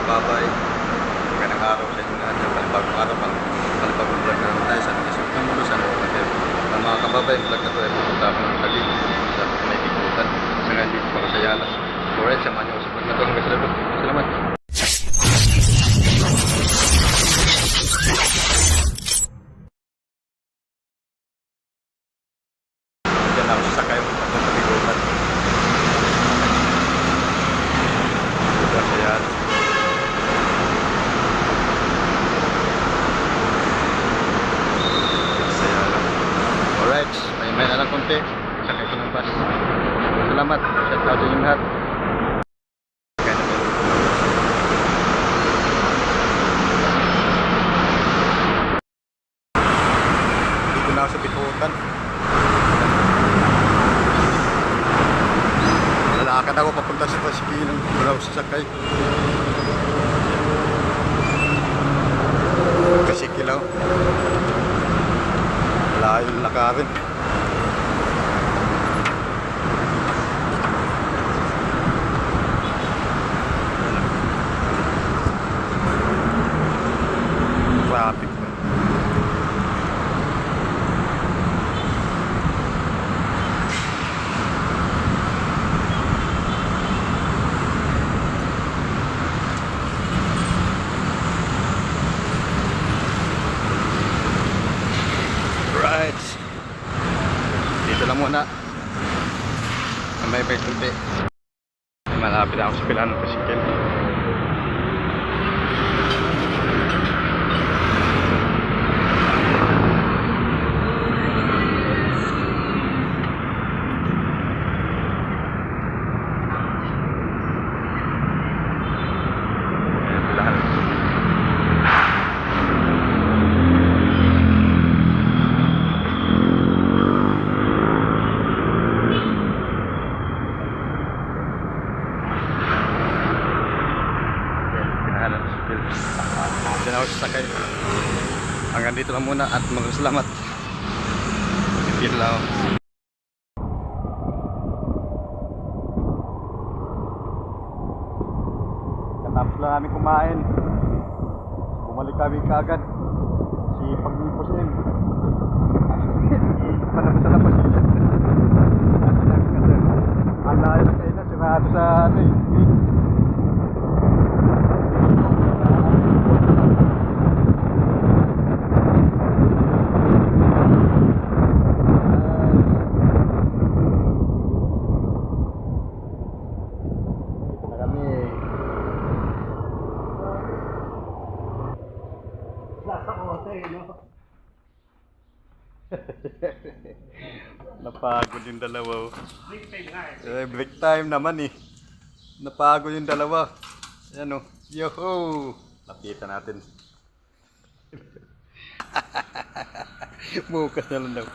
kababay. Magandang araw sa inyo lahat. Palibagong araw, palibagong vlog namin tayo sa Nagisip ng Mundo, sa Nagisip. Ang mga kababay, vlog na to ay pupunta ako ng Taguig sa may Bikutan. Sa ngayon dito ako sa Yala. Alright, samahan niyo ako sa vlog na to. Hanggang sa labot. Salamat. Diyan ako sasakay mo sa Bikutan. Dito sa Yala. Alright, may na lang konti. Sakay ko ng bus. Salamat. Shout out sa inyo lahat. Dito na ako sa Bikutan. Lalakad ako papunta sa Taskilan. Wala ako sasakay. Kasi kilaw. Layo yung lakarin. Traffic na. Right. Dito lang muna. May kunti. Malapit ako sa pilaan ng pasikil. Diyan ako sasakay. Hanggang dito lang muna at magsalamat. Dito lang ako. Katapos lang namin kumain. Bumalik kami kaagad. Si Paglipos din. Palabas sa labas. Kasi ang layo na kayo na. Sigurado sa ano eh. Napagod yung dalawa. Break time naman eh. Napagod yung dalawa. Ayan o. Yoho! Lapitan natin. Bukas na lang daw.